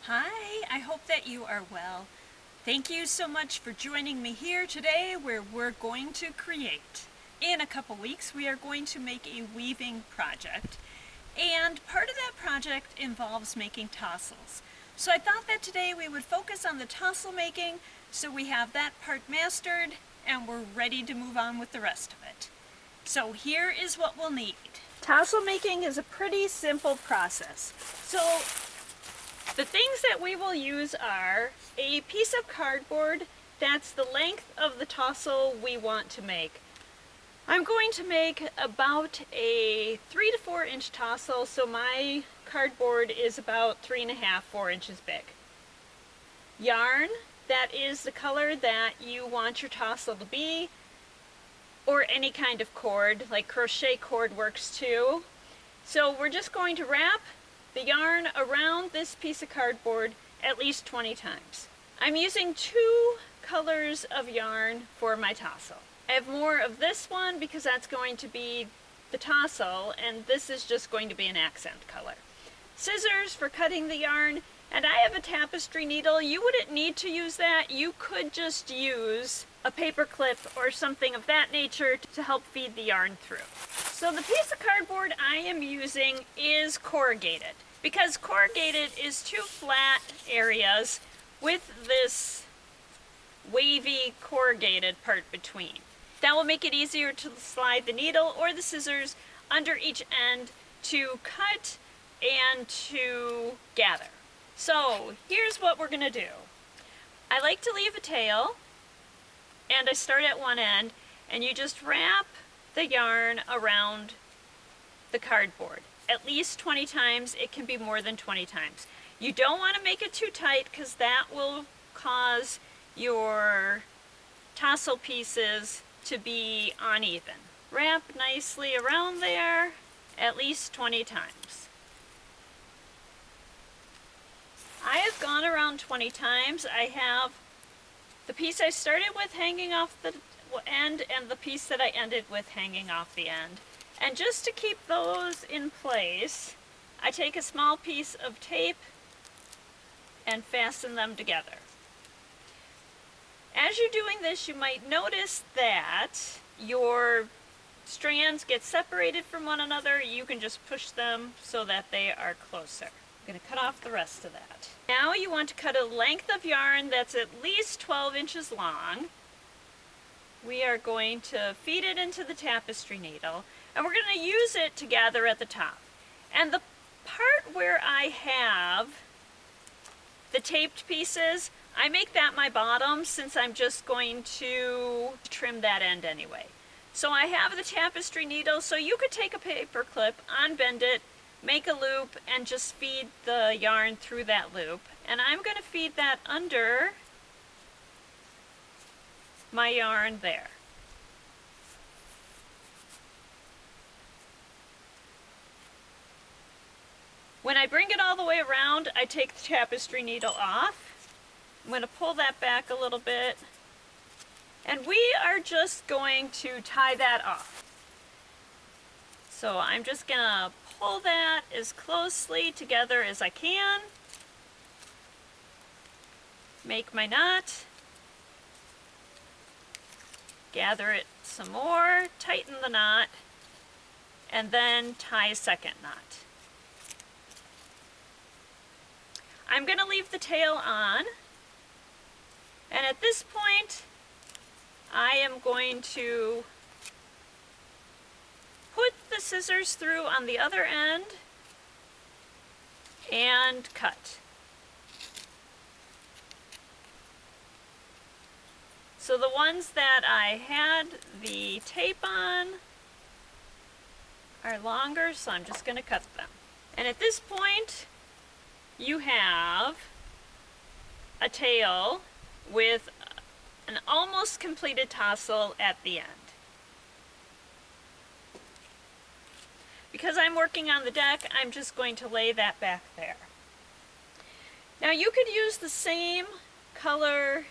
Hi, I hope that you are well. Thank you so much for joining me here today where we're going to create. In a couple weeks, we are going to make a weaving project. And part of that project involves making tassels. So I thought that today we would focus on the tassel making so we have that part mastered and we're ready to move on with the rest of it. So here is what we'll need. Tassel making is a pretty simple process. So the things that we will use are a piece of cardboard that's the length of the tassel we want to make. I'm going to make about a 3 to 4 inch tassel, so my cardboard is about 3.5, 4 inches big. Yarn that is the color that you want your tassel to be, or any kind of cord, like crochet cord works too. So we're just going to wrap the yarn around this piece of cardboard at least 20 times. I'm using 2 colors of yarn for my tassel. I have more of this one because that's going to be the tassel, and this is just going to be an accent color. Scissors for cutting the yarn, and I have a tapestry needle. You wouldn't need to use that. You could just use a paper clip or something of that nature to help feed the yarn through. So the piece of cardboard I am using is corrugated, because corrugated is 2 flat areas with this wavy corrugated part between. That will make it easier to slide the needle or the scissors under each end to cut and to gather. So here's what we're going to do. I like to leave a tail, and I start at one end, and you just wrap the yarn around the cardboard at least 20 times. It can be more than 20 times. You don't want to make it too tight because that will cause your tassel pieces to be uneven. Wrap nicely around there at least 20 times. I have gone around 20 times. I have the piece I started with hanging off the end and the piece that I ended with hanging off the end. And just to keep those in place, I take a small piece of tape and fasten them together. As you're doing this, you might notice that your strands get separated from one another. You can just push them so that they are closer. I'm going to cut off the rest of that. Now you want to cut a length of yarn that's at least 12 inches long. We are going to feed it into the tapestry needle, and we're going to use it to gather at the top. And the part where I have the taped pieces, I make that my bottom since I'm just going to trim that end anyway. So I have the tapestry needle, so you could take a paper clip, unbend it, make a loop, and just feed the yarn through that loop. And I'm going to feed that under my yarn there. When I bring it all the way around, I take the tapestry needle off. I'm going to pull that back a little bit, and we are just going to tie that off. So I'm just going to pull that as closely together as I can, make my knot, gather it some more, tighten the knot, and then tie a second knot. I'm going to leave the tail on, and at this point I am going to put the scissors through on the other end and cut. So the ones that I had the tape on are longer, so I'm just going to cut them. And at this point you have a tail with an almost completed tassel at the end. Because I'm working on the deck, I'm just going to lay that back there. Now you could use the same color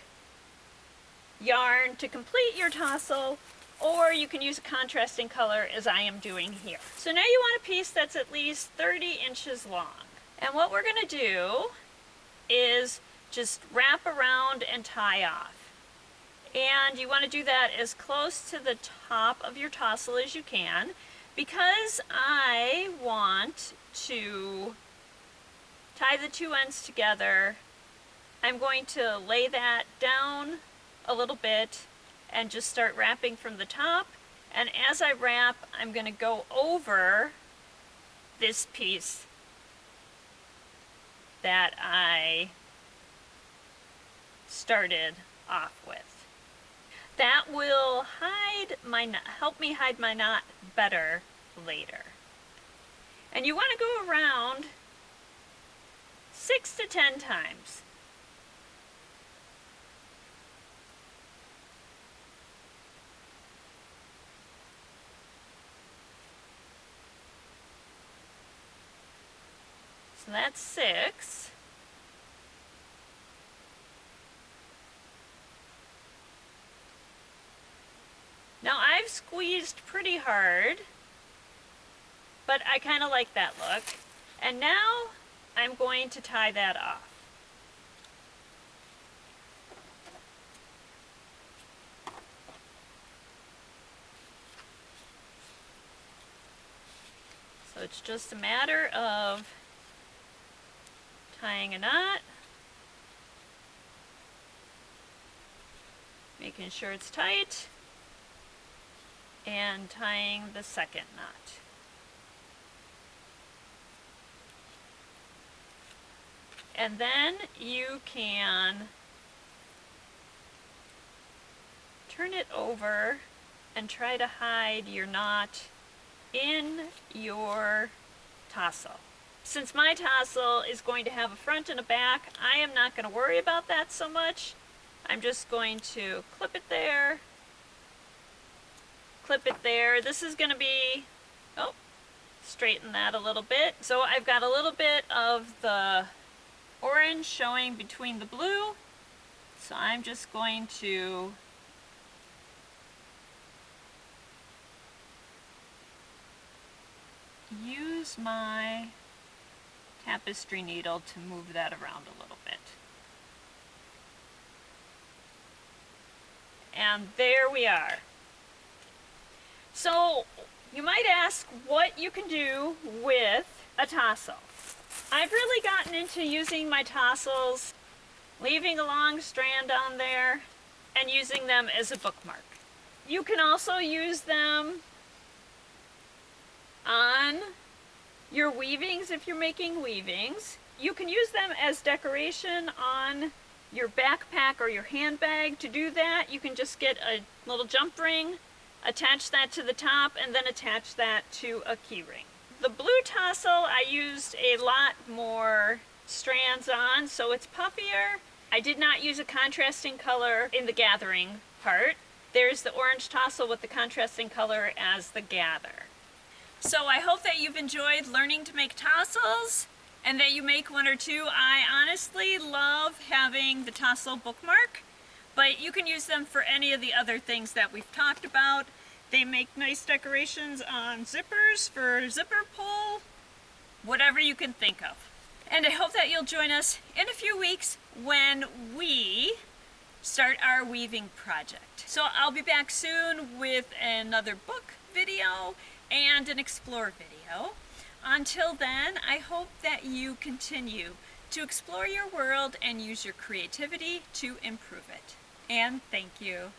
yarn to complete your tassel, or you can use a contrasting color as I am doing here. So now you want a piece that's at least 30 inches long. And what we're going to do is just wrap around and tie off. And you want to do that as close to the top of your tassel as you can, because I want to tie the two ends together. I'm going to lay that down a little bit and just start wrapping from the top. And as I wrap, I'm going to go over this piece that I started off with. That will help me hide my knot better later. And you want to go around 6 to 10 times. So that's 6. Now I've squeezed pretty hard, but I kind of like that look. And now I'm going to tie that off. So it's just a matter of tying a knot, making sure it's tight, and tying the second knot. And then you can turn it over and try to hide your knot in your tassel. Since my tassel is going to have a front and a back, I am not going to worry about that so much. I'm just going to clip it there, clip it there. This is going to be, straighten that a little bit. So I've got a little bit of the orange showing between the blue. So I'm just going to use my tapestry needle to move that around a little bit. And there we are. So you might ask what you can do with a tassel. I've really gotten into using my tassels, leaving a long strand on there, and using them as a bookmark. You can also use them on your weavings if you're making weavings. You can use them as decoration on your backpack or your handbag. To do that, you can just get a little jump ring, attach that to the top, and then attach that to a key ring. The blue tassel, I used a lot more strands on, so it's puffier. I did not use a contrasting color in the gathering part. There's the orange tassel with the contrasting color as the gather. So I hope that you've enjoyed learning to make tassels and that you make one or two. I honestly love having the tassel bookmark, but you can use them for any of the other things that we've talked about. They make nice decorations on zippers for zipper pull, whatever you can think of. And I hope that you'll join us in a few weeks when we start our weaving project. So I'll be back soon with another book video and an explore video. Until then, I hope that you continue to explore your world and use your creativity to improve it. And thank you.